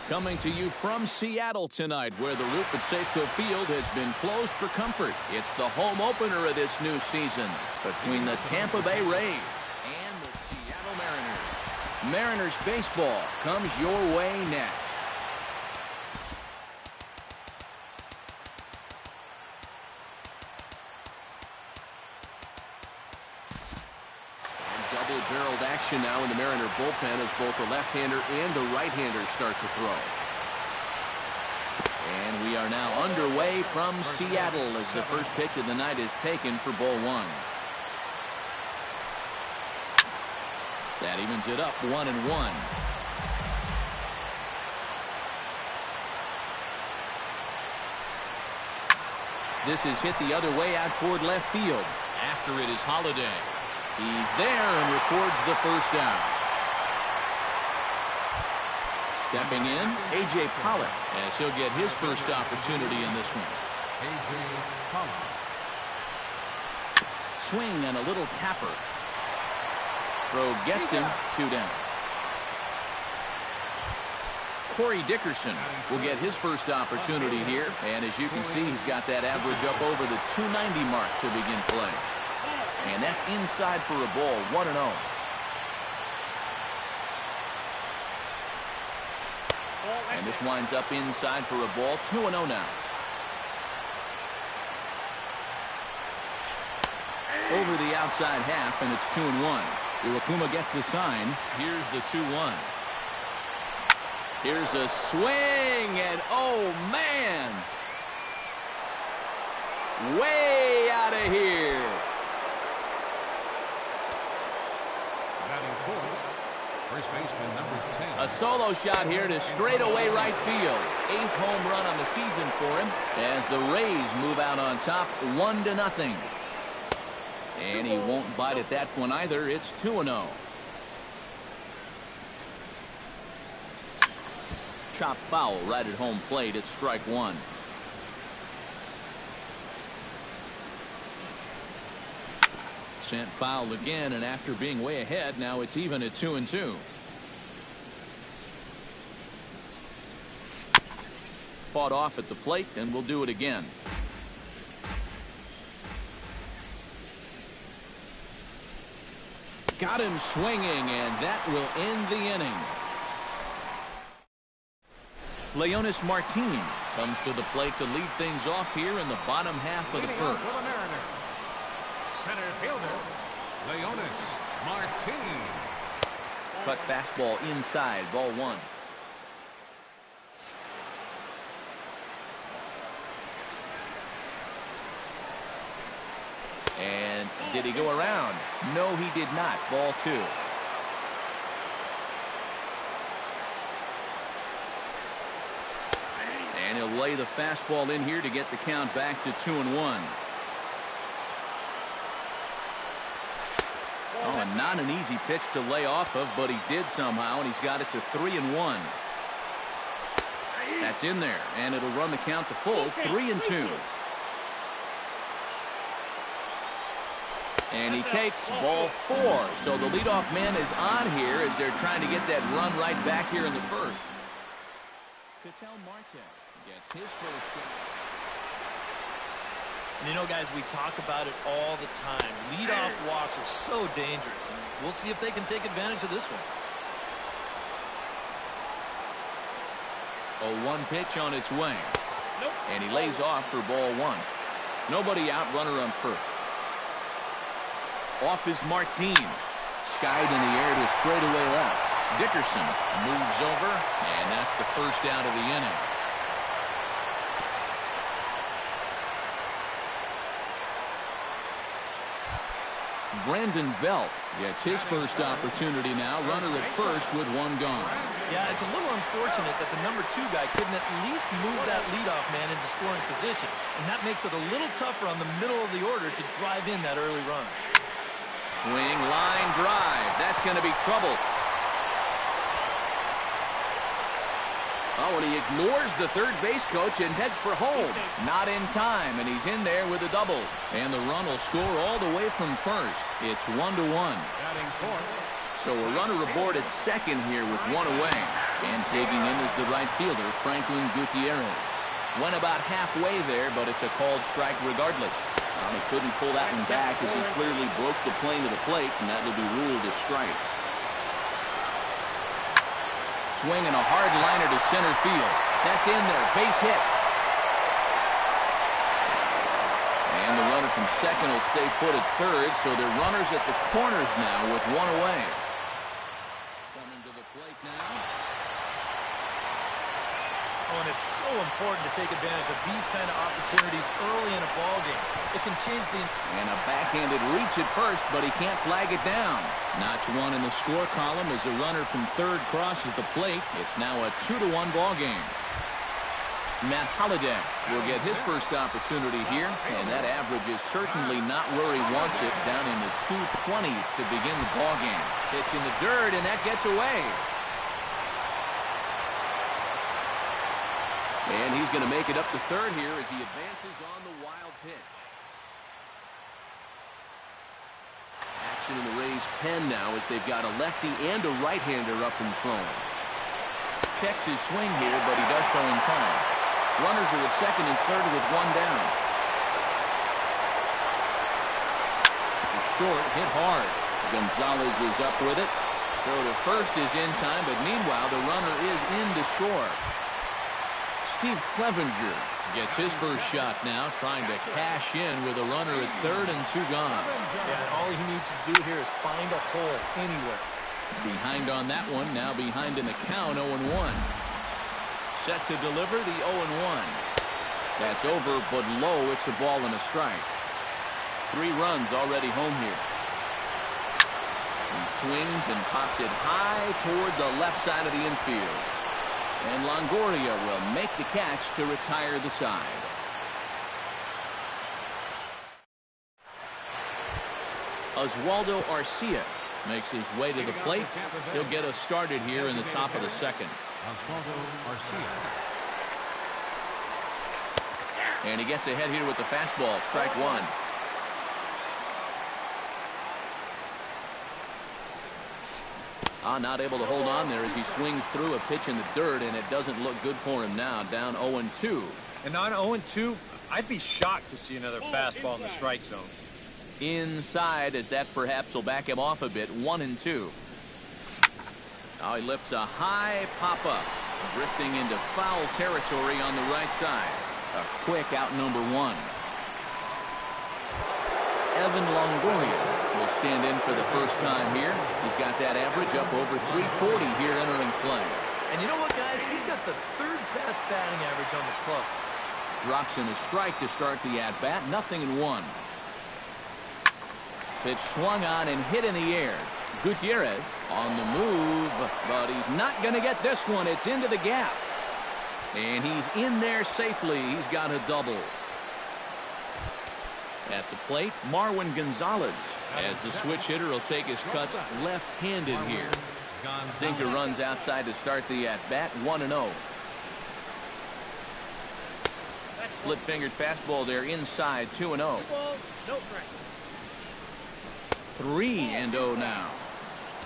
Coming to you from Seattle tonight, where the roof at Safeco Field has been closed for comfort. It's the home opener of this new season between the Tampa Bay Rays and the Seattle Mariners. Mariners baseball comes your way next. Double-barreled action now in the Mariner bullpen as both the left-hander and the right-hander start to throw. And we are now underway from Seattle as the first pitch of the night is taken for ball one. That evens it up 1-1. This is hit the other way out toward left field. After it is Holiday. He's there and records the first out. Stepping in, A.J. Pollock, as he'll get his first opportunity in this one. A.J. Pollock. Swing and a little tapper. Throw gets him, 2 down. Corey Dickerson will get his first opportunity here. And as you can see, he's got that average up over the 290 mark to begin play. And that's inside for a ball, 1-0. And this winds up inside for a ball, 2-0 now. Over the outside half, and it's 2-1. Iwakuma gets the sign. Here's the 2-1. Here's a swing, and oh, man! Way out of here. First baseman, number 10. A solo shot here to straightaway right field. 8th home run on the season for him as the Rays move out on top 1-0. And he won't bite at that one either. It's 2-0. Chop foul right at home plate. It's strike one. Sent foul again, and after being way ahead, now it's even at 2-2. Fought off at the plate, and we'll do it again. Got him swinging, and that will end the inning. Leonys Martin comes to the plate to lead things off here in the bottom half of the first. Center fielder, Leonys Martin. Cut fastball inside, ball one. And did he go around? No, he did not. Ball two. And he'll lay the fastball in here to get the count back to 2-1. Oh, and not an easy pitch to lay off of, but he did somehow, and he's got it to 3-1. That's in there, and it'll run the count to full, 3-2. And he takes ball four. So the leadoff man is on here as they're trying to get that run right back here in the first. Ketel Marte gets his first shot. And you know, guys, we talk about it all the time. Leadoff walks are so dangerous, and we'll see if they can take advantage of this one. A one pitch on its way. And he lays off for ball one. Nobody out, runner on first. Off is Martin. Skied in the air to straightaway left. Dickerson moves over, and that's the first out of the inning. Brandon Belt gets his first opportunity now. Runner at first with one gone. Yeah, it's a little unfortunate that the number 2 guy couldn't at least move that leadoff man into scoring position. And that makes it a little tougher on the middle of the order to drive in that early run. Swing, line drive. That's going to be trouble. Oh, and he ignores the third base coach and heads for home. Not in time, and he's in there with a double. And the run will score all the way from first. It's 1-1. So a runner aboard at second here with one away. And digging in is the right fielder, Franklin Gutierrez. Went about halfway there, but it's a called strike regardless. He couldn't pull that one back as he clearly broke the plane of the plate, and that will be ruled a strike. Swinging a hard liner to center field. That's in there. Base hit. And the runner from second will stay put at third, so they're runners at the corners now with one away. Coming to the plate now. Oh, and it's so important to take advantage of these kind of opportunities early in a ball game. It can change the... And a backhanded reach at first, but he can't flag it down. Notch one in the score column as a runner from third crosses the plate. It's now a 2-1 ball game. Matt Holliday will get his first opportunity here, and that average is certainly not where he wants it, down in the 220s to begin the ball game. Pitch in the dirt, and that gets away. And he's going to make it up to third here as he advances on the wild pitch. Action in the Rays' pen now as they've got a lefty and a right-hander up and throwing. Checks his swing here, but he does so in time. Runners are at second and third with one down. Short, hit hard. Gonzalez is up with it. Throw to first is in time, but meanwhile the runner is in to score. Steve Clevenger gets his first shot now, trying to cash in with a runner at third and two gone. Yeah, and all he needs to do here is find a hole anywhere. Behind on that one, now behind in the count, 0-1. Set to deliver the 0-1. That's over, but low. It's a ball and a strike. 3 runs already home here. He swings and pops it high toward the left side of the infield. And Longoria will make the catch to retire the side. Oswaldo Arcia makes his way to the plate. He'll get us started here in the top of the second. Oswaldo Arcia. And he gets ahead here with the fastball. Strike one. Not able to hold on there as he swings through a pitch in the dirt, and it doesn't look good for him now. Down 0-2. And on 0-2, I'd be shocked to see another fastball in the strike zone. Inside, as that perhaps will back him off a bit. 1-2. Now he lifts a high pop-up, drifting into foul territory on the right side. A quick out number 1. Evan Longoria will stand in for the first time here. He's got that average up over 340 here entering play. And you know what, guys? He's got the 3rd best batting average on the club. Drops in a strike to start the at-bat. 0-1. Pitch swung on and hit in the air. Gutierrez on the move, but he's not going to get this one. It's into the gap. And he's in there safely. He's got a double. At the plate, Marwin Gonzalez, as the switch hitter will take his cuts left-handed here. Zinker runs outside to start the at-bat, 1-0. Split-fingered fastball there inside, 2-0. 3-0 now.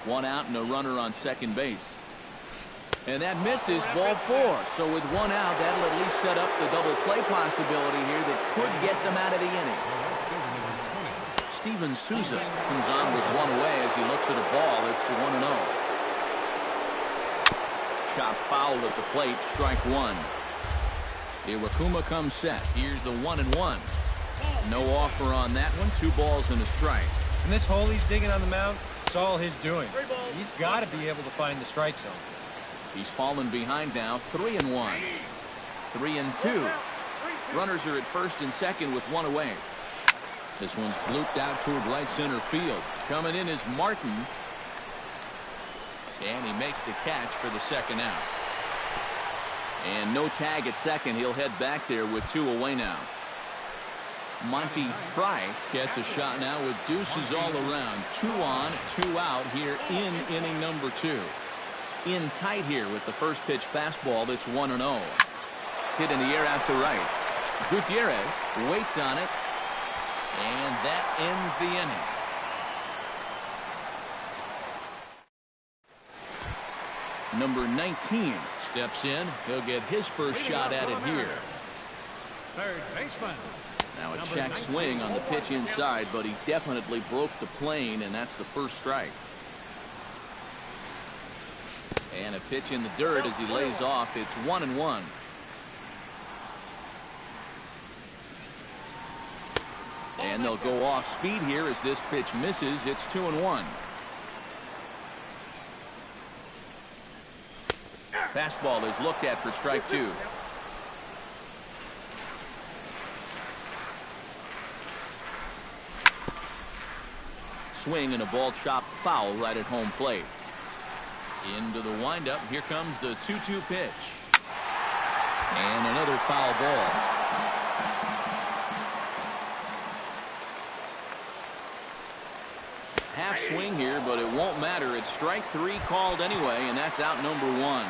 1 out and a runner on second base. And that misses, ball 4. So with 1 out, that'll at least set up the double play possibility here that could get them out of the inning. Steven Souza comes on with 1 away as he looks at a ball. It's 1-0. Chop foul at the plate, strike 1. Iwakuma comes set. Here's the 1-1. No offer on that one. 2 balls and a strike. And this hole he's digging on the mound, it's all his doing. He's got to be able to find the strike zone. He's fallen behind now, 3-1. 3-2. Runners are at first and second with 1 away. This one's blooped out toward right center field. Coming in is Martin. And he makes the catch for the second out. And no tag at second. He'll head back there with 2 away now. Monty Fry gets a shot now with deuces all around. 2 on, 2 out here in inning number 2. In tight here with the first pitch fastball. That's 1-0. Hit in the air out to right. Gutierrez waits on it. And that ends the inning. Number 19 steps in. He'll get his first shot at it here. Third baseman. Now a check swing on the pitch inside, but he definitely broke the plane, and that's the first strike. And a pitch in the dirt as he lays off. It's 1-1. And they'll go off speed here as this pitch misses. It's 2-1. Fastball is looked at for strike 2. Swing and a ball chopped foul right at home plate. Into the windup. Here comes the 2-2 pitch. And another foul ball. Half swing here, but it won't matter. It's strike 3 called anyway, and that's out number 1.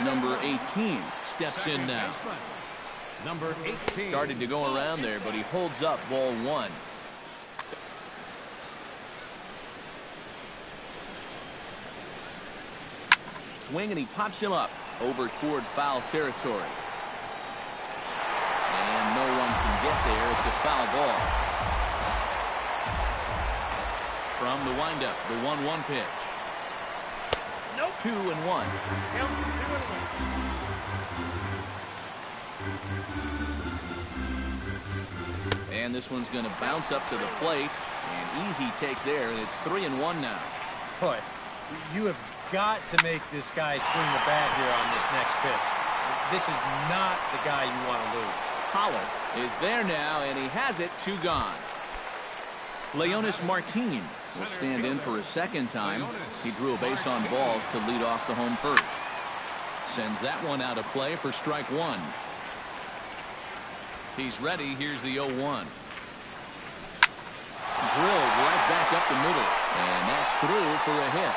Number 18 steps in now. Number 18. Started to go around there, but he holds up ball 1. Swing, and he pops him up over toward foul territory. And no one can get there. It's a foul ball. From the windup, the 1-1 pitch. Nope. 2-1. And this one's going to bounce up to the plate. An easy take there, and it's 3-1 now. Boy, you have got to make this guy swing the bat here on this next pitch. This is not the guy you want to lose. Pollard is there now, and he has it. 2 gone. Leonis Martin will stand in for a second time. He drew a base on balls to lead off the home first. Sends that one out of play for strike 1. He's ready. Here's the 0-1. Drilled right back up the middle, and that's through for a hit.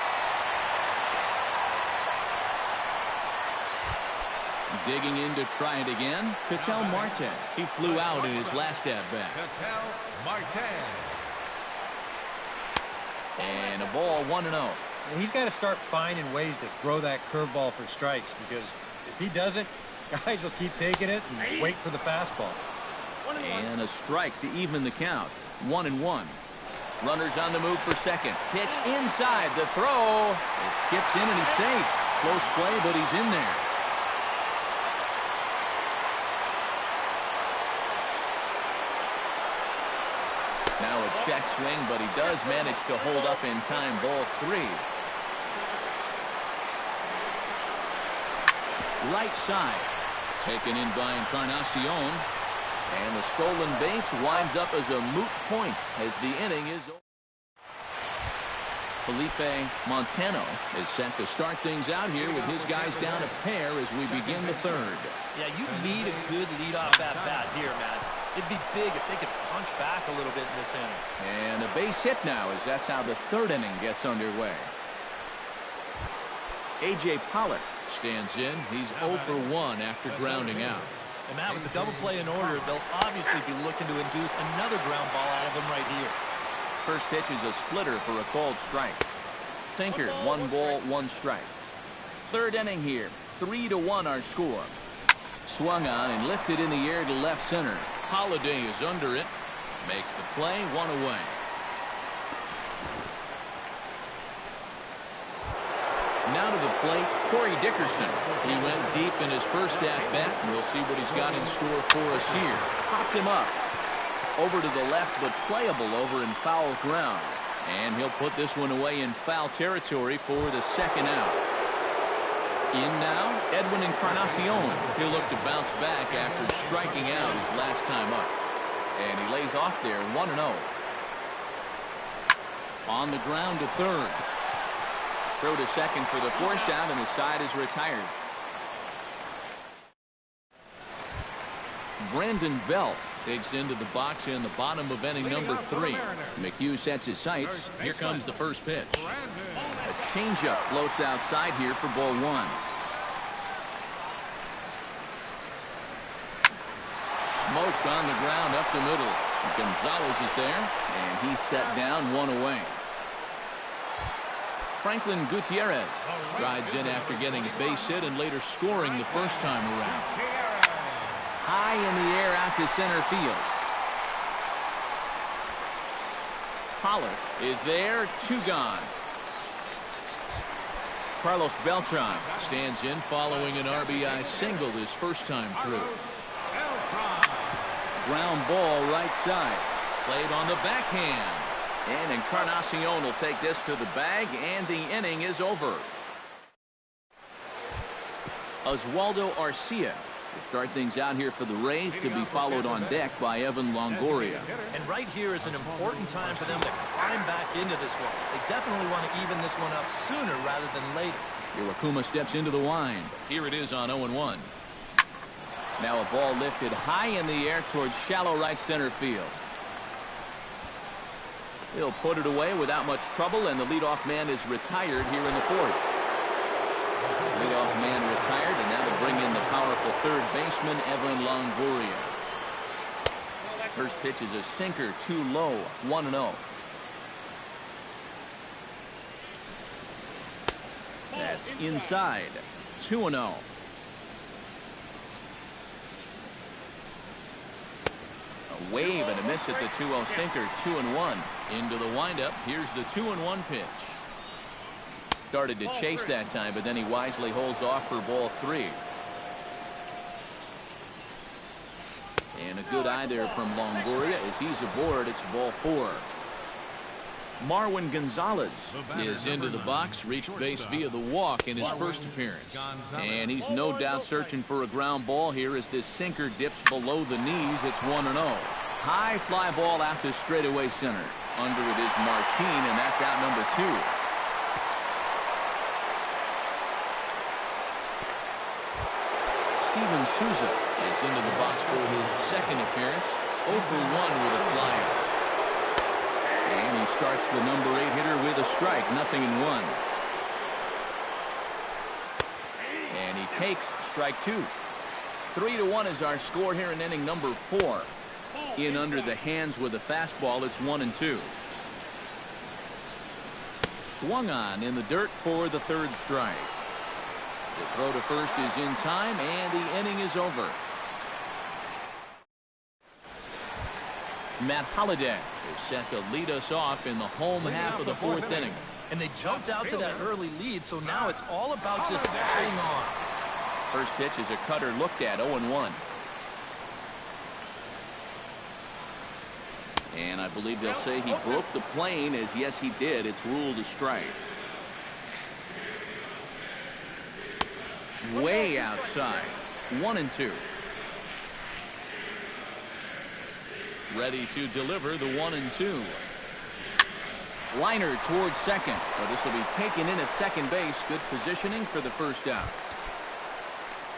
Digging in to try it again, Ketel Marte. He flew out in his last at-bat. Ketel Marte. And a ball 1-0. He's got to start finding ways to throw that curveball for strikes, because if he doesn't, guys will keep taking it and wait for the fastball. And a strike to even the count. 1-1. Runners on the move for second. Pitch inside. The throw. It skips in and he's safe. Close play, but he's in there. Now a check swing, but he does manage to hold up in time. Ball 3. Right side. Taken in by Encarnacion. And the stolen base winds up as a moot point as the inning is over. Felipe Montano is set to start things out here with his guys down a pair as we begin the third. Yeah, you need a good leadoff at-bat here, Matt. It'd be big if they could punch back a little bit in this inning. And a base hit now as that's how the third inning gets underway. A.J. Pollock stands in. He's 0 for 1 after grounding out. And Matt, with the double play in order, they'll obviously be looking to induce another ground ball out of him right here. First pitch is a splitter for a called strike. Sinker, 1 ball, 1 strike. Third inning here, 3-1 our score. Swung on and lifted in the air to left center. Holiday is under it. Makes the play, 1 away. Now to the plate, Corey Dickerson. He went deep in his first at-bat, and we'll see what he's got in store for us here. Popped him up. Over to the left, but playable over in foul ground. And he'll put this one away in foul territory for the second out. In now, Edwin Encarnacion. He'll look to bounce back after striking out his last time up. And he lays off there, 1-0. On the ground to third. Throw to second for the force out, and the side is retired. Brandon Belt digs into the box in the bottom of inning number 3. McHugh sets his sights. Here comes the first pitch. A changeup floats outside here for ball 1. Smoked on the ground up the middle. Gonzalez is there, and he's set down 1 away. Franklin Gutierrez strides in after getting a base hit and later scoring the first time around. High in the air out to center field. Pollard is there, 2 gone. Carlos Beltran stands in following an RBI single his first time through. Ground ball right side. Played on the backhand. And Encarnacion will take this to the bag, and the inning is over. Oswaldo Arcia will start things out here for the Rays, to be followed on deck by Evan Longoria. And right here is an important time for them to climb back into this one. They definitely want to even this one up sooner rather than later. Iwakuma steps into the wind. Here it is on 0-1. Now a ball lifted high in the air towards shallow right center field. He'll put it away without much trouble, and the leadoff man is retired here in the 4th. Leadoff man retired, and that'll bring in the powerful third baseman, Evan Longoria. First pitch is a sinker, too low, 1-0. That's inside, 2-0. A wave and a miss at the 2-0 sinker, 2-1. Into the windup. Here's the 2-1 pitch. Started to chase that time, but then he wisely holds off for ball 3. And a good eye there from Longoria as he's aboard. It's ball 4. Marwin Gonzalez is into the box, reached base via the walk in his first appearance. And he's no doubt searching for a ground ball here as this sinker dips below the knees. It's 1-0. High fly ball out to straightaway center. Under it is Martin, and that's out number 2. Steven Souza is into the box for his second appearance. 0 for 1 with a flyer. And he starts the number 8 hitter with a strike, 0-1. And he takes strike 2. 3-1 is our score here in inning number 4. In under the hands with a fastball, it's 1-2. Swung on in the dirt for the 3rd strike. The throw to first is in time, and the inning is over. Matt Holliday is set to lead us off in the home half of the 4th inning. And they jumped out to that early lead, so now it's all about just adding on. First pitch is a cutter looked at, 0-1. And I believe they'll say he broke the plane, as yes he did. It's ruled a strike. Way outside, 1-2. Ready to deliver the 1-2. Liner towards second. Well, this will be taken in at second base. Good positioning for the first out.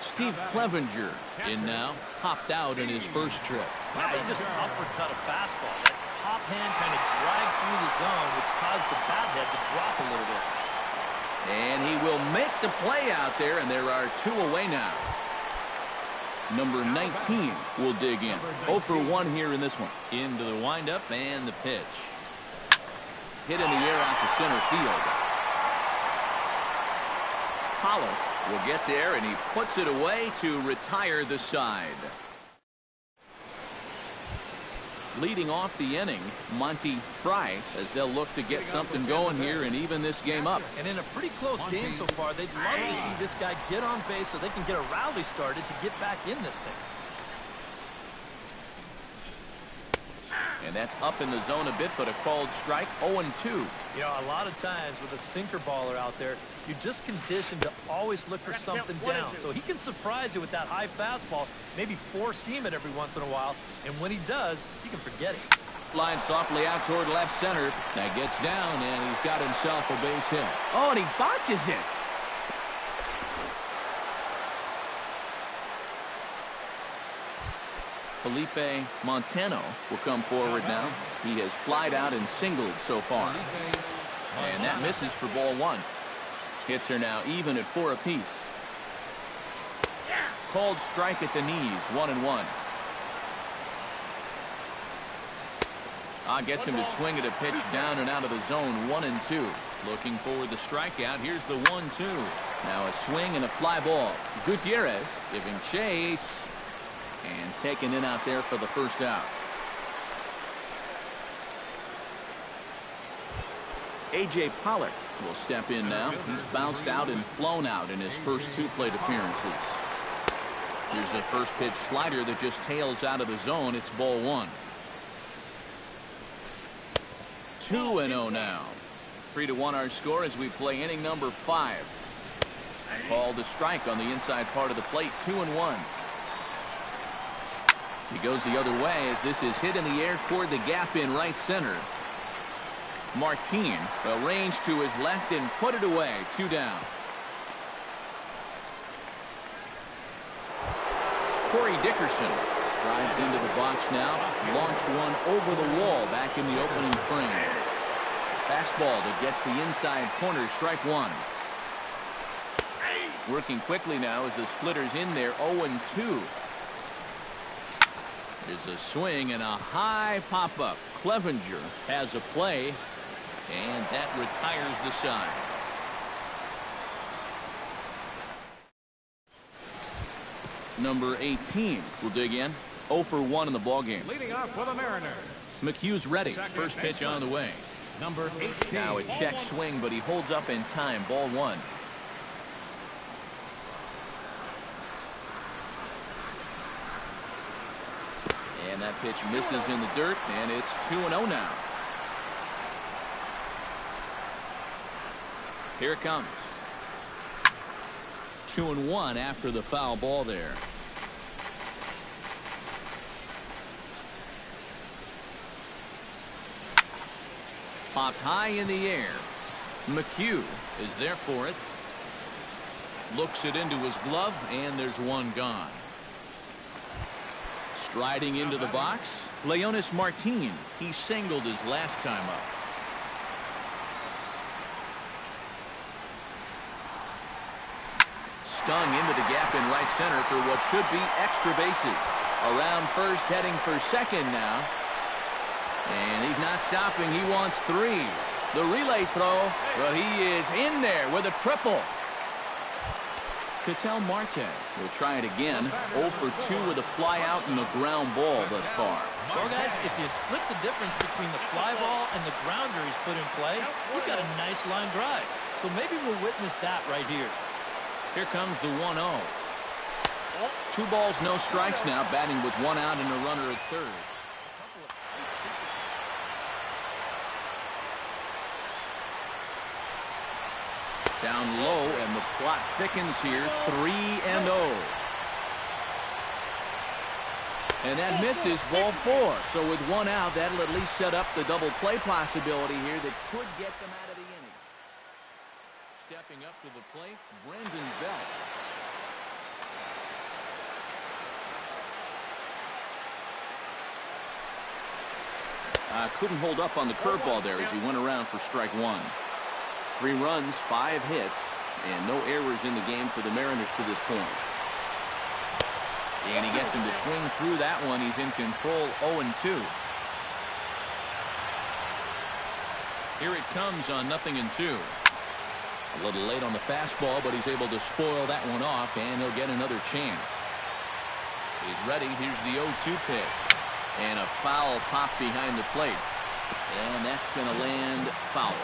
Steve Clevenger in now. Hopped out in his first trip. Wow, he just uppercut a fastball. That top hand kind of dragged through the zone, which caused the bat head to drop a little bit. And he will make the play out there, and there are 2 away now. Number 19 will dig in. 0 for 1 here in this one. Into the windup and the pitch. Hit in the air out to center field. Pollard will get there, and he puts it away to retire the side. Leading off the inning, Monty Fry, as they'll look to get something going here and even this game up. And in a pretty close game so far, they'd love to see this guy get on base so they can get a rally started to get back in this thing. And that's up in the zone a bit, but a called strike, 0-2. You know, a lot of times with a sinker baller out there, you're just conditioned to always look for something down. So he can surprise you with that high fastball, maybe four-seam it every once in a while, and when he does, you can forget it. Line softly out toward left center. That gets down, and he's got himself a base hit. Oh, and he botches it. Felipe Montano will come forward now. He has flied out and singled so far. And that misses for ball 1. Hits are now even at 4 apiece. Called strike at the knees, 1-1. Gets him to swing at a pitch down and out of the zone, 1-2. Looking for the strikeout. Here's the 1-2. Now a swing and a fly ball. Gutierrez giving chase and taken in out there for the first out. A.J. Pollock will step in now. He's bounced out and flown out in his first 2 plate appearances. Here's a first pitch slider that just tails out of the zone. It's ball 1. 2-0 now. 3-1 our score as we play inning number 5. Called a strike on the inside part of the plate. 2-1. He goes the other way as this is hit in the air toward the gap in right center. Martin arranged to his left and put it away. 2 down. Corey Dickerson strides into the box now. Launched one over the wall back in the opening frame. Fastball that gets the inside corner. Strike 1. Working quickly now as the splitter's in there. 0-2. There's a swing and a high pop-up. Clevenger has a play, and that retires the side. Number 18 will dig in. 0 for 1 in the ballgame. Leading off for the Mariners. McHugh's ready. First pitch on the way. Number 18. Now a check swing, but he holds up in time. Ball 1. And that pitch misses in the dirt, and it's 2-0 now. Here it comes. 2-1 after the foul ball there. Popped high in the air. McHugh is there for it. Looks it into his glove, and there's one gone. Striding into the box, Leonys Martin. He singled his last time up. Stung into the gap in right center for what should be extra bases. Around first, heading for second now. And he's not stopping. He wants 3. The relay throw, but he is in there with a triple. Ketel Marte will try it again. 0 for 2 with a fly out and a ground ball thus far. Well, guys, if you split the difference between the fly ball and the grounder he's put in play, we've got a nice line drive. So maybe we'll witness that right here. Here comes the 1-0. 2 balls, no strikes now, batting with 1 out and a runner at third. Down low, and the plot thickens here. 3-0. And that misses. Ball 4. So with 1 out, that'll at least set up the double play possibility here that could get them out of the inning. Stepping up to the plate, Brandon Belt. Couldn't hold up on the curveball there as he went around for strike 1. 3 runs, 5 hits, and no errors in the game for the Mariners to this point. And he gets him to swing through that one. He's in control. 0-2. Here it comes on 0-2. A little late on the fastball, but he's able to spoil that one off, and he'll get another chance. He's ready. Here's the 0-2 pitch. And a foul pop behind the plate. And that's going to land foul.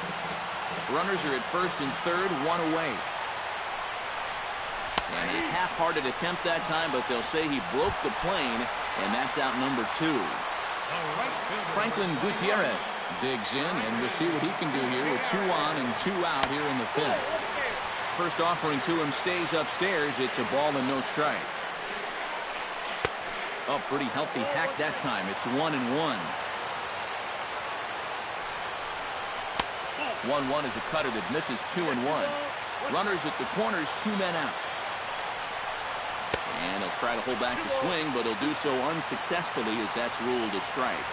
Runners are at first and third, 1 away. And a half-hearted attempt that time, but they'll say he broke the plane, and that's out number 2. Franklin Gutierrez digs in, and we'll see what he can do here with 2 on and 2 out here in the 5th. First offering to him stays upstairs. It's a ball and no strikes. Oh, pretty healthy hack that time. It's 1-1. 1-1 is a cutter that misses 2-1. Runners at the corners, 2 men out. And he'll try to hold back the swing, but he'll do so unsuccessfully as that's ruled a strike.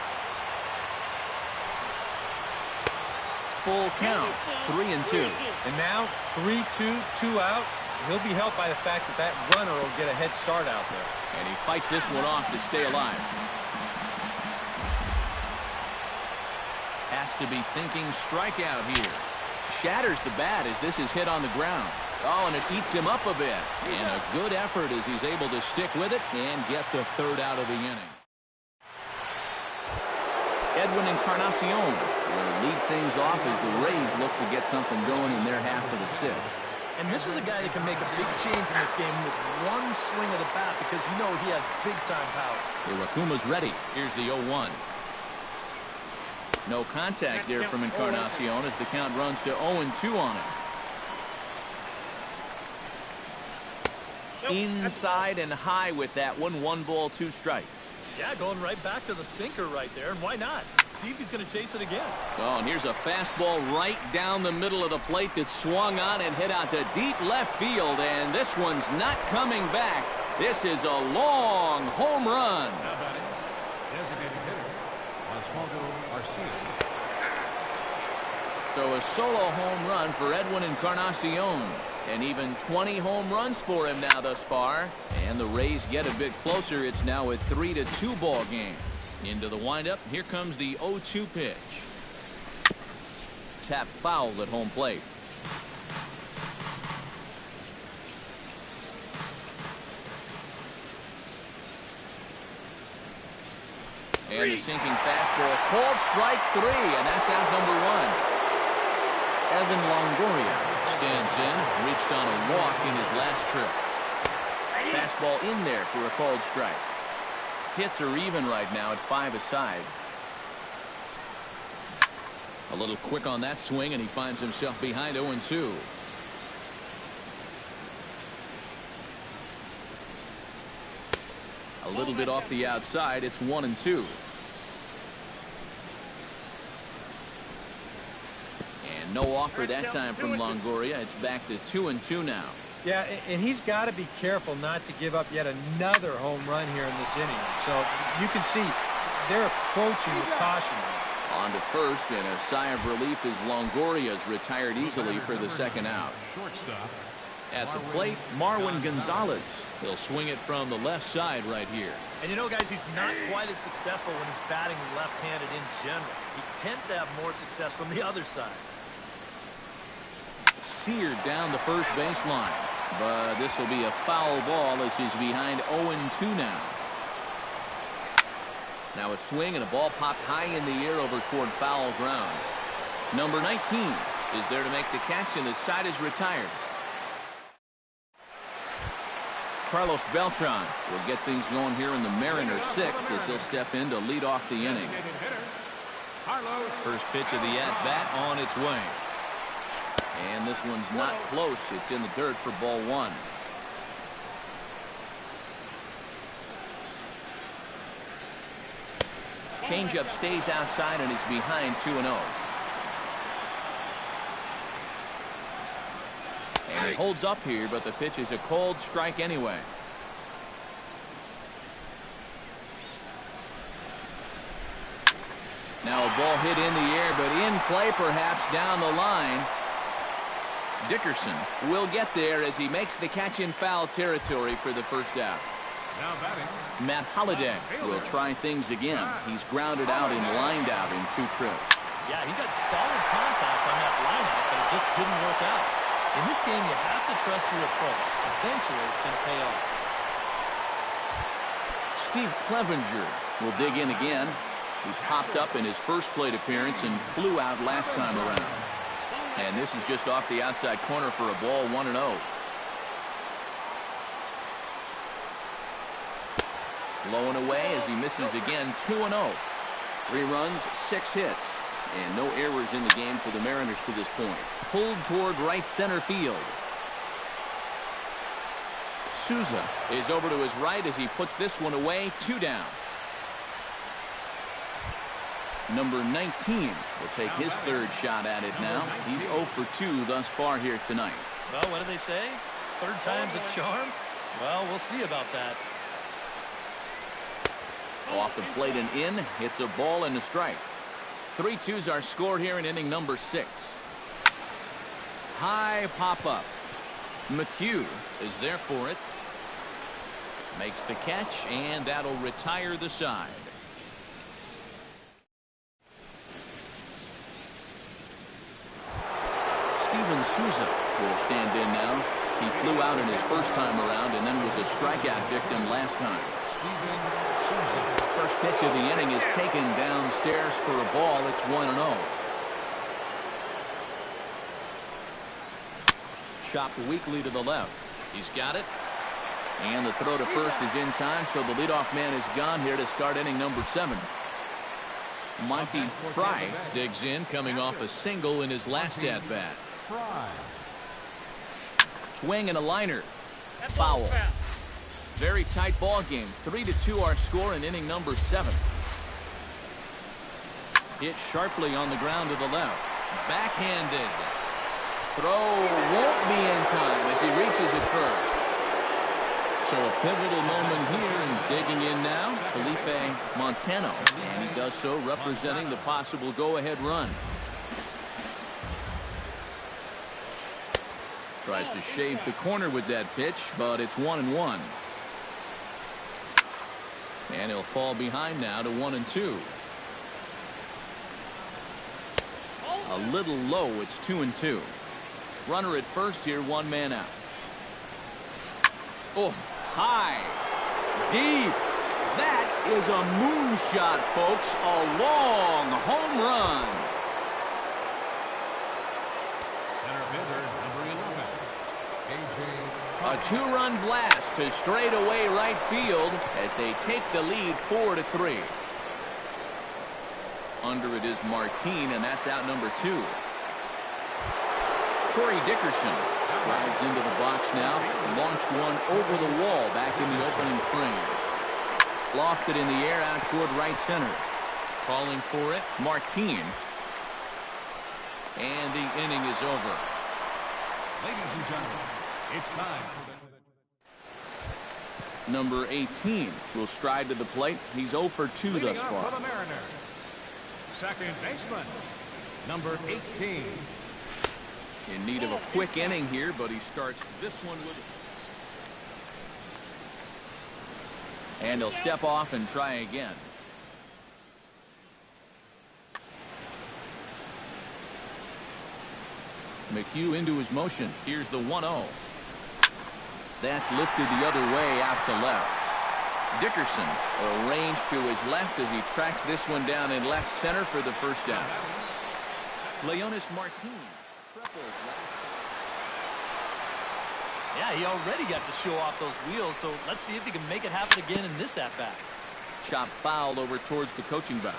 Full count, 3-2. And now 3-2, 2 out. He'll be helped by the fact that that runner will get a head start out there. And he fights this one off to stay alive. Has to be thinking strikeout here. shatters the bat as this is hit on the ground. Oh, and it eats him up a bit. And a good effort as he's able to stick with it and get the third out of the inning. Edwin Encarnacion will lead things off as the Rays look to get something going in their half of the sixth. And this is a guy that can make a big change in this game with one swing of the bat because you know he has big-time power. Iwakuma's ready. Here's the 0-1. No contact there from Encarnacion as the count runs to 0-2 on him. Inside and high with that one. 1 ball, 2 strikes. Yeah, going right back to the sinker right there, and why not? See if he's going to chase it again. Oh, and here's a fastball right down the middle of the plate that swung on and hit out to deep left field, and this one's not coming back. This is a long home run. Now batting, designated hitter, Osvaldo Arcia. So a solo home run for Edwin Encarnacion. And even 20 home runs for him now thus far. And the Rays get a bit closer. It's now a 3-2 ball game. Into the windup. Here comes the 0-2 pitch. Tap foul at home plate. And the sinking fastball. Called strike 3. And that's out number 1. Evan Longoria stands in, reached on a walk in his last trip. Fastball in there for a called strike. Hits are even right now at 5 aside. A little quick on that swing, and he finds himself behind 0-2. A little bit off the outside. It's 1-2. No offer that time from Longoria. It's back to 2-2 now. Yeah, and he's got to be careful not to give up yet another home run here in this inning. So you can see they're approaching with caution. On to first, and a sigh of relief as Longoria's retired easily for the second out. Shortstop. At the plate, Marwin Gonzalez. He'll swing it from the left side right here. And you know, guys, he's not quite as successful when he's batting left-handed in general. He tends to have more success from the other side. Seared down the first baseline, but this will be a foul ball as he's behind 0-2 now. Now a swing and a ball popped high in the air over toward foul ground. Number 19 is there to make the catch, and the side is retired. Carlos Beltran will get things going here in the Mariners' 6th as he'll step in to lead off the inning. First pitch of the at-bat on its way. And this one's not close. It's in the dirt for ball 1. Changeup stays outside and is behind 2-0. And it holds up here, but the pitch is a cold strike anyway. Now a ball hit in the air, but in play perhaps down the line. Dickerson will get there as he makes the catch in foul territory for the first out. Now batting, Matt Holliday will try things again. He's grounded out and lined out in 2 trips. Yeah, he got solid contact on that lineout, but it just didn't work out. In this game, you have to trust your approach. Eventually, it's going to pay off. Steve Clevenger will dig in again. He popped up in his first plate appearance and flew out last time around. And this is just off the outside corner for a ball, 1-0. Low and away as he misses again, 2-0. 3 runs, 6 hits, and no errors in the game for the Mariners to this point. Pulled toward right center field. Souza is over to his right as he puts this one away, 2 down. Number 19 will take his 3rd shot at it now. He's 0 for 2 thus far here tonight. Well, what do they say? 3rd time's a charm? Well, we'll see about that. Off the plate and in. It's a ball and a strike. 3-2s are scored here in inning number 6. High pop-up. McHugh is there for it. Makes the catch, and that'll retire the side. Souza will stand in now. He flew out in his first time around and then was a strikeout victim last time. First pitch of the inning is taken downstairs for a ball. It's 1-0. Chopped weakly to the left. He's got it. And the throw to first is in time, so the leadoff man is gone here to start inning number 7. Monty Fry digs in, coming off a single in his last at-bat. Swing and a liner. Foul. Very tight ball game. 3-2 our score in inning number 7. Hit sharply on the ground to the left. Backhanded. Throw won't be in time as he reaches it first. So a pivotal moment here, and digging in now, Felipe Montano. And he does so representing the possible go-ahead run. Tries to shave the corner with that pitch, but it's 1-1. And he'll fall behind now to 1-2. A little low, it's 2-2. Runner at first here, one man out. Oh, high, deep. That is a moonshot, folks. A long home run. Center fielder, number 11. A two-run blast to straightaway right field as they take the lead 4-3. Under it is Martin, and that's out number 2. Corey Dickerson drives into the box now, launched one over the wall back in the opening frame. Lofted in the air out toward right center. Calling for it, Martin. And the inning is over. Ladies and gentlemen, it's time for Number 18 will stride to the plate. He's 0 for 2 thus far. For the Mariners, second baseman, number 18. In need of a quick inning here, but he starts this one with it. And he'll step off and try again. McHugh into his motion. Here's the 1-0. That's lifted the other way out to left. Dickerson arranged to his left as he tracks this one down in left center for the first down. Leonis Martin. Yeah, he already got to show off those wheels, so let's see if he can make it happen again in this at-bat. Chop fouled over towards the coaching box.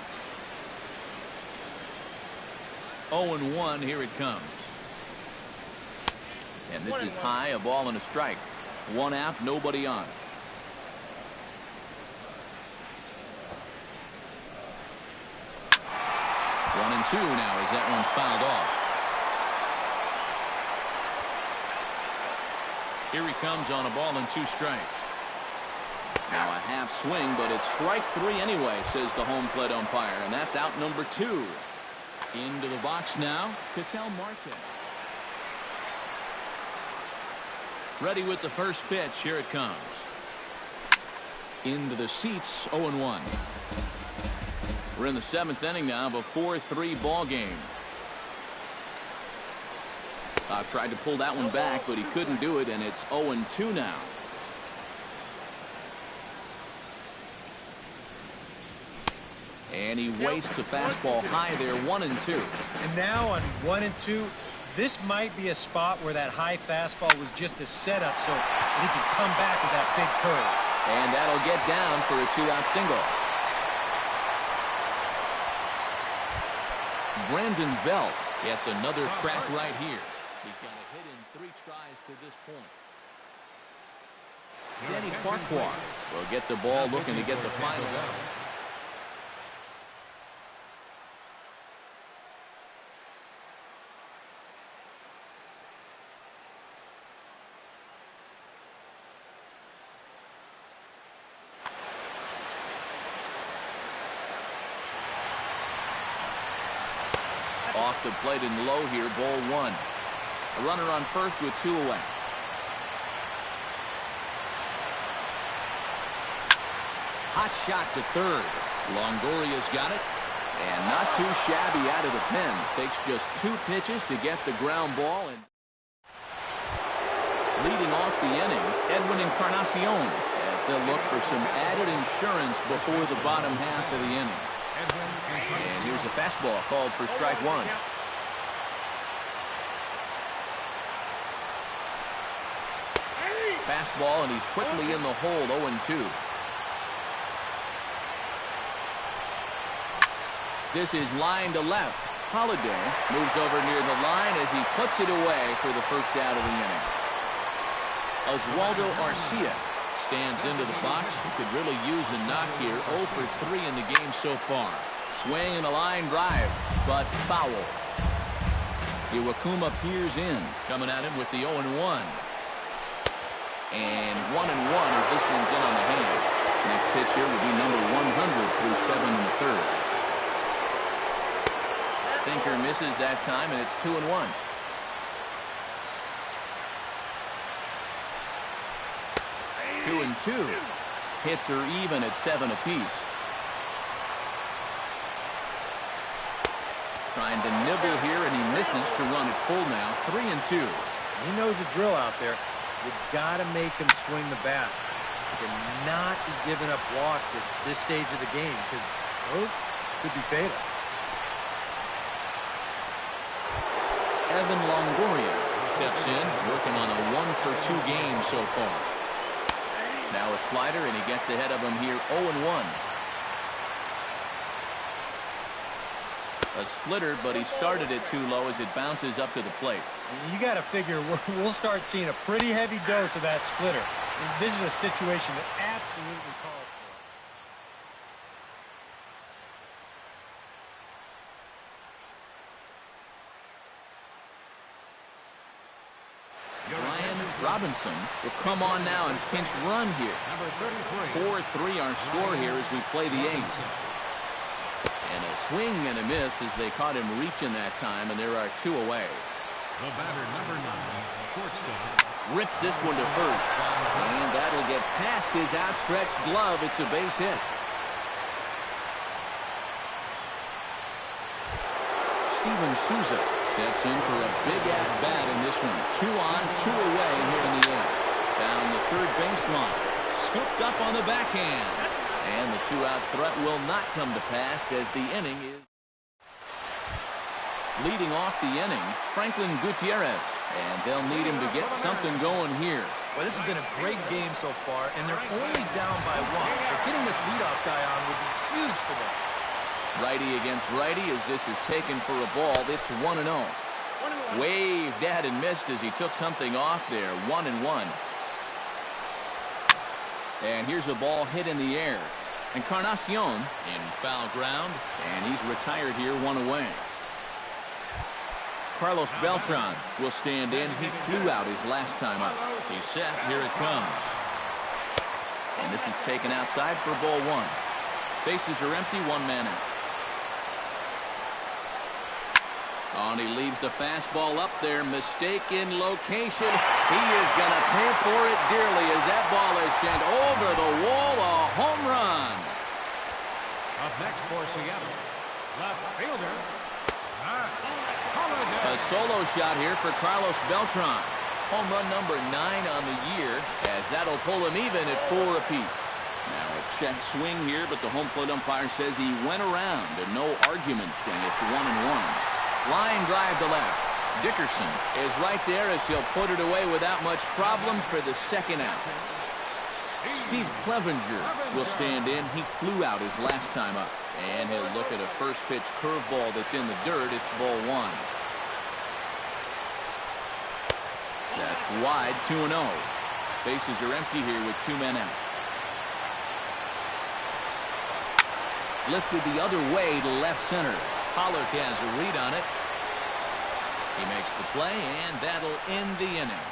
0-1, here it comes. And this is high, a ball and a strike. One out, nobody on. One and two now as that one's fouled off. Here he comes on a ball and 2 strikes. Now a half swing, but it's strike 3 anyway, says the home plate umpire, and that's out number 2. Into the box now, Ketel Marte. Ready with the first pitch. Here it comes. Into the seats, 0-1. We're in the 7th inning now of a 4-3 ball game. Tried to pull that one back, but he couldn't do it, and it's 0-2 now. And he wastes a fastball high there, 1-2. And now on 1-2, this might be a spot where that high fastball was just a setup so that he can come back with that big curve. And that'll get down for a 2-out single. Brandon Belt gets another crack right here. He's got a hit in 3 tries to this point. Danny Farquhar will get the ball looking to get the final out. Off the plate and low here, ball 1. A runner on first with 2 away. Hot shot to third. Longoria's got it. And not too shabby out of the pen. Takes just 2 pitches to get the ground ball. And the inning, Edwin Encarnacion, as they'll look for some added insurance before the bottom half of the inning. And here's a fastball called for strike one. Fastball, and he's quickly in the hole, 0-2. This is line to left. Holiday moves over near the line as he puts it away for the first out of the inning. Oswaldo Arcia stands into the box. He could really use a knock here. 0 for 3 in the game so far. Swing and a line drive, but foul. Iwakuma peers in, coming at him with the 0-1. And 1-1 as this one's in on the hand. Next pitch here will be number 100 through 7 in the third. Sinker misses that time, and it's 2-1. Two and two. Hits are even at 7 apiece. Trying to nibble here, and he misses to run it full now. 3-2. He knows the drill out there. You've got to make him swing the bat. You cannot be giving up walks at this stage of the game because those could be fatal. Evan Longoria steps in, working on a 1 for 2 game so far. Now a slider, and he gets ahead of him here, 0-1. A splitter, but he started it too low as it bounces up to the plate. You got to figure we'll start seeing a pretty heavy dose of that splitter. This is a situation that absolutely calls for it. Ryan Robinson will come on now and pinch run here. 4-3 our score here as we play the 8th. And a swing and a miss as they caught him reaching that time, and there are 2 away. The batter, number 9, shortstop. Rips this one to first. And that'll get past his outstretched glove. It's a base hit. Steven Souza steps in for a big at-bat in this one. 2 on, 2 away here in the 8th. Down the third baseline. Scooped up on the backhand. And the 2-out threat will not come to pass as the inning is. Leading off the inning, Franklin Gutierrez. And they'll need him to get something going here. Well, this has been a great game so far, and they're only down by 1. So getting this leadoff guy on would be huge for them. Righty against righty as this is taken for a ball. It's 1-0. Waved at and missed as he took something off there. 1-1. And here's a ball hit in the air. Encarnacion in foul ground, and he's retired here, 1 away. Carlos Beltran will stand in. He flew out his last time up. He's set. Here it comes. And this is taken outside for ball 1. Bases are empty, 1 man out. Oh, and he leaves the fastball up there. Mistaken location. He is going to pay for it dearly as that ball is sent over the wall. A home run. Up next for Seattle, left fielder, A solo shot here for Carlos Beltran. Home run number 9 on the year, as that'll pull him even at 4 apiece. Now a check swing here, but the home plate umpire says he went around and no argument, and it's 1-1. Line drive to left. Dickerson is right there as he'll put it away without much problem for the 2nd out. Steve Clevenger will stand in. He flew out his last time up. And he'll look at a first pitch curveball that's in the dirt. It's ball 1. That's wide, 2-0. Bases are empty here with 2 men out. Lifted the other way to left center. Pollock has a read on it. He makes the play, and that'll end the inning.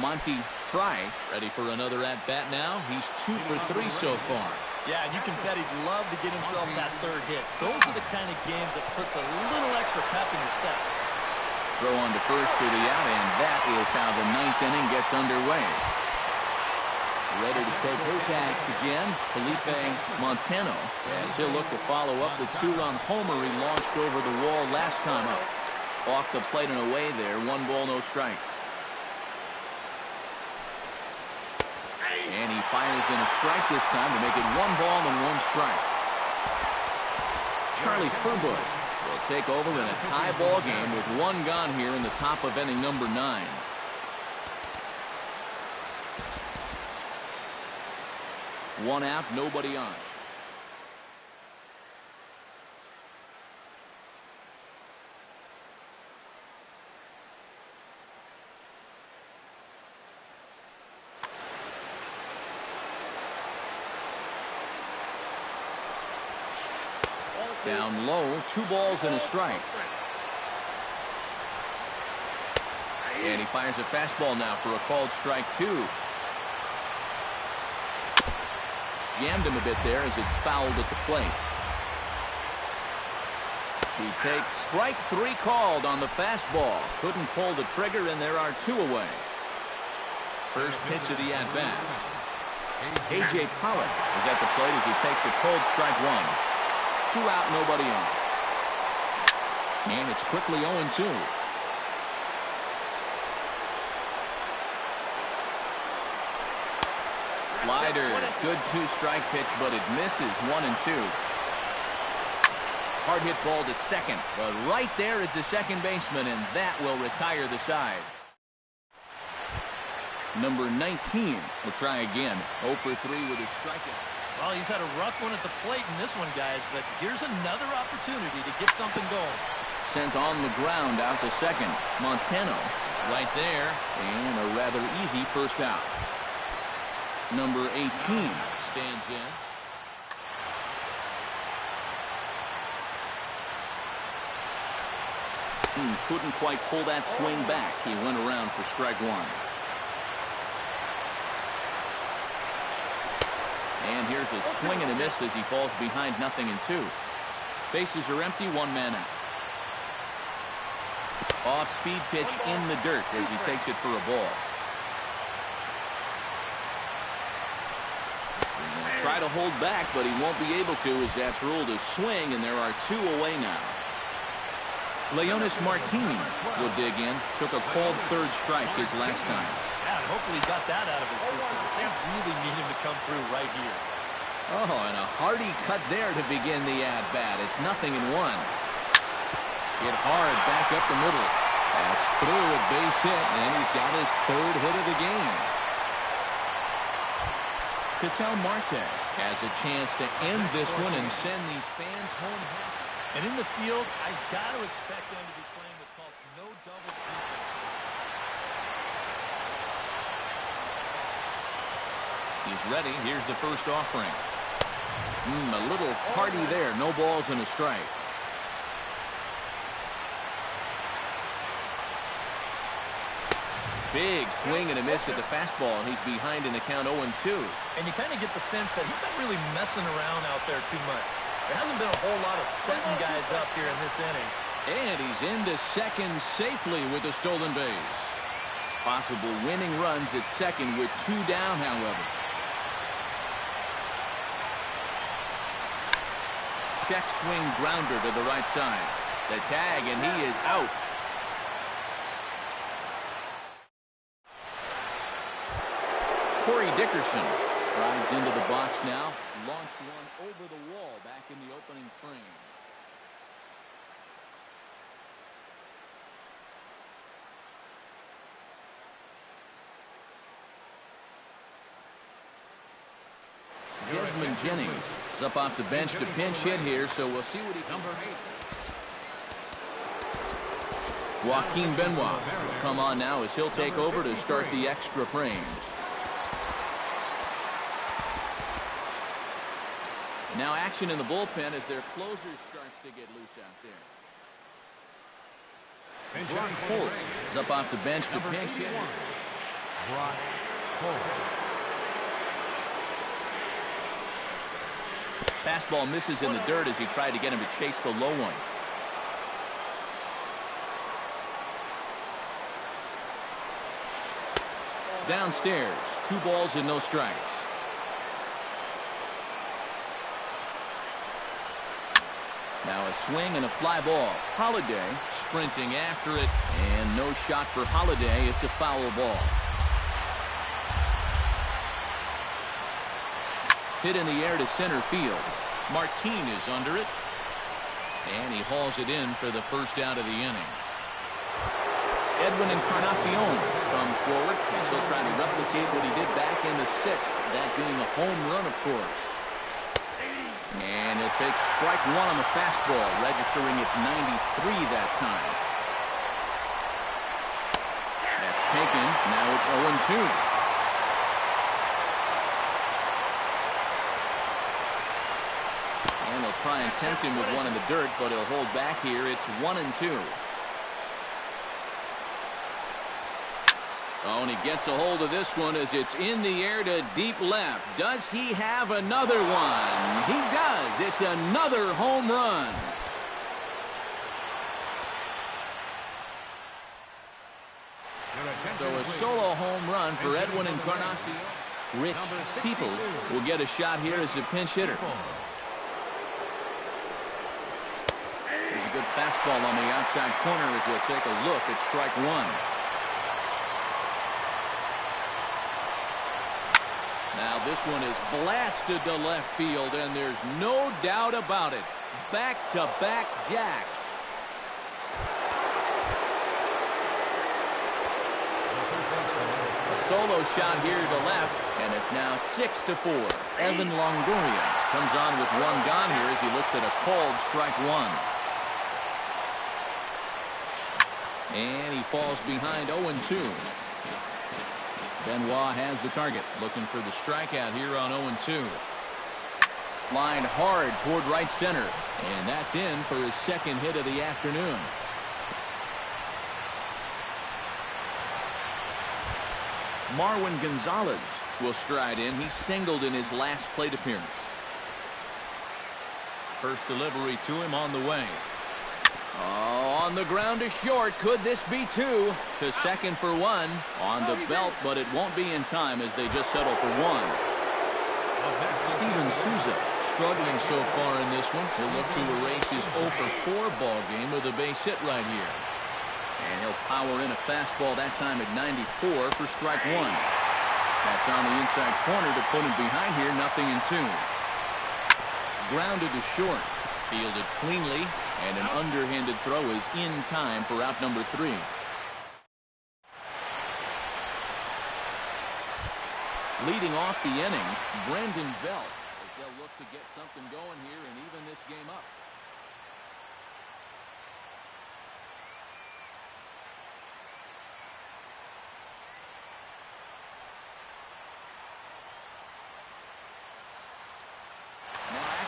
Monty Fry ready for another at-bat now. He's 2 for 3 so far. Yeah, and you can bet he'd love to get himself that 3rd hit. Those are the kind of games that puts a little extra pep in your step. Throw on to first for the out, and that is how the 9th inning gets underway. Ready to take his axe again, Felipe Montano, as he'll look to follow up the 2-run homer he launched over the wall last time up. Off the plate and away there. 1 ball, no strikes. And he fires in a strike this time to make it 1 ball and 1 strike. Charlie Furbush will take over in a tie ball game with 1 gone here in the top of inning number 9. One out, nobody on. Down low, 2 balls and a strike. And he fires a fastball now for a called strike 2. Jammed him a bit there as it's fouled at the plate. He takes strike 3 called on the fastball. Couldn't pull the trigger, and there are 2 away. First pitch of the at-bat. A.J. Pollock is at the plate as he takes a cold strike 1. 2 out, nobody on. And it's quickly 0-2. Slider, good 2-strike pitch, but it misses. 1-2. Hard hit ball to second, but right there is the second baseman, and that will retire the side. Number 19 will try again. 0 for 3 with a strikeout. Well, he's had a rough one at the plate in this one, guys, but here's another opportunity to get something going. Sent on the ground out to second. Montano right there, and a rather easy first out. Number 18 stands in. Couldn't quite pull that swing back. He went around for strike 1. And here's a swing and a miss as he falls behind 0-2. Bases are empty, 1 man out. Off-speed pitch in the dirt as he takes it for a ball. Try to hold back, but he won't be able to as that's ruled a swing, and there are 2 away now. Leonis Martin will dig in. Took a called 3rd strike his last time. Yeah, hopefully he got that out of his system. They really need him to come through right here. Oh, and a hearty cut there to begin the at-bat. It's 0-1. Hit hard back up the middle. That's through a base hit, and he's got his 3rd hit of the game. Ketel Marte has a chance to end this one and send these fans home happy. And in the field, I've got to expect them to be playing what's called no double defense. He's ready. Here's the first offering. A little tardy there. No balls and a strike. Big swing and a miss at the fastball, and he's behind in the count 0-2. And you kind of get the sense that he's not really messing around out there too much. There hasn't been a whole lot of setting guys up here in this inning. And he's into second safely with a stolen base. Possible winning runs at second with 2 down, however. Check swing grounder to the right side. The tag, and he is out. Corey Dickerson strides into the box now. Launched one over the wall back in the opening frame. Desmond Jennings is up off the bench to pinch hit here, so we'll see what he can do. Joaquin Benoit will come on now as he'll take over to start the extra frames. Now action in the bullpen as their closer starts to get loose out there. Brock Holt is up off the bench to pinch hit. Brock Holt. Fastball misses in the dirt as he tried to get him to chase the low one. Downstairs, 2 balls and no strikes. Now a swing and a fly ball. Holiday sprinting after it, and no shot for Holiday. It's a foul ball. Hit in the air to center field. Martin is under it, and he hauls it in for the first out of the inning. Edwin Encarnacion comes forward, and he'll try to replicate what he did back in the 6th, that being a home run, of course. And he'll take strike one on the fastball, registering at 93 that time. That's taken. Now it's 0-2. And they'll try and tempt him with one in the dirt, but he'll hold back here. It's 1-2. Oh, and he gets a hold of this one as it's in the air to deep left. Does he have another one? He does. It's another home run. So a solo home run for Edwin Encarnacion. Rich Peoples will get a shot here as a pinch hitter. There's a good fastball on the outside corner as he'll take a look at strike one. Now this one is blasted to left field, and there's no doubt about it. Back-to-back jacks. A solo shot here to left, and it's now 6-4. Evan Longoria comes on with one gone here as he looks at a called strike one. And he falls behind 0-2. Benoit has the target, looking for the strikeout here on 0-2. Lined hard toward right center, and that's in for his second hit of the afternoon. Marwin Gonzalez will stride in. He singled in his last plate appearance. First delivery to him on the way. Oh, on the ground to short. Could this be two? To second for one. On the belt, but it won't be in time as they just settle for one. Steven Souza struggling so far in this one. He'll look to erase his 0-for-4 ball game with a base hit right here. And he'll power in a fastball that time at 94 for strike one. That's on the inside corner to put him behind here. 0-2. Grounded to short. Fielded cleanly. And an underhanded throw is in time for out number 3. Leading off the inning, Brandon Belt, as they'll look to get something going here and even this game up.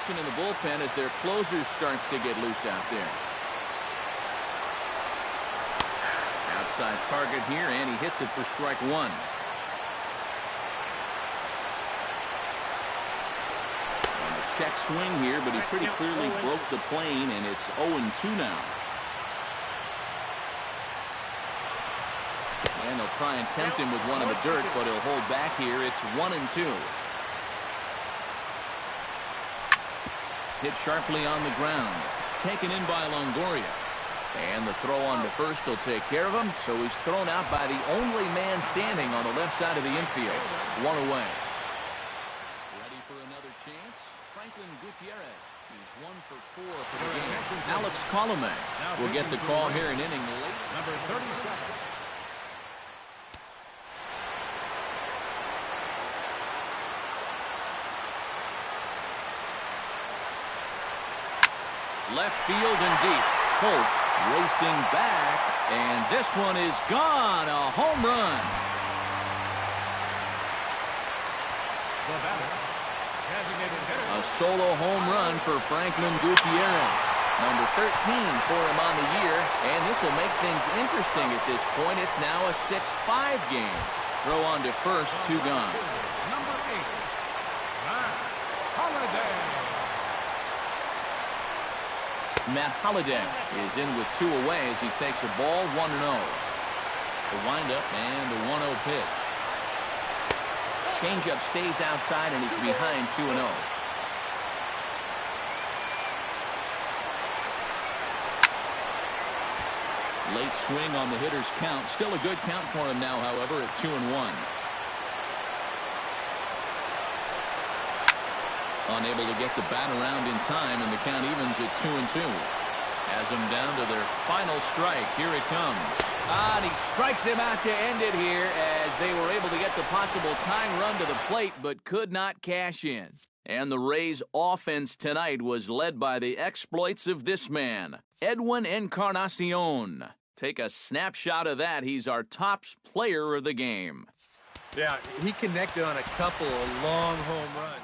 In the bullpen as their closer starts to get loose out there. Outside target here, and he hits it for strike one. And a check swing here, but he pretty clearly broke the plane, and it's 0-2 now. And they'll try and tempt him with one in the dirt, but he'll hold back here. It's 1-2. Hit sharply on the ground. Taken in by Longoria. And the throw on to first will take care of him. So he's thrown out by the only man standing on the left side of the infield. One away. Ready for another chance? Franklin Gutierrez. He's 1-for-4 for the game. Alex Colomé will get the call here in inning late. Number 37. Left field and deep. Holt racing back, and this one is gone. A home run. The batter, designated hitter. A solo home run for Franklin Gutierrez. Number 13 for him on the year, and this will make things interesting at this point. It's now a 6-5 game. Throw on to first, 2 gone. Number 8, Matt Holliday. Matt Holliday is in with 2 away as he takes a ball 1-0. The windup and a 1-0 pitch. Changeup stays outside and he's behind 2-0. Late swing on the hitter's count. Still a good count for him now, however, at 2-1. Unable to get the bat around in time, and the count evens at 2-2. Has them down to their final strike. Here it comes. And he strikes him out to end it here as they were able to get the possible tying run to the plate but could not cash in. And the Rays' offense tonight was led by the exploits of this man, Edwin Encarnacion. Take a snapshot of that. He's our top player of the game. Yeah, he connected on a couple of long home runs.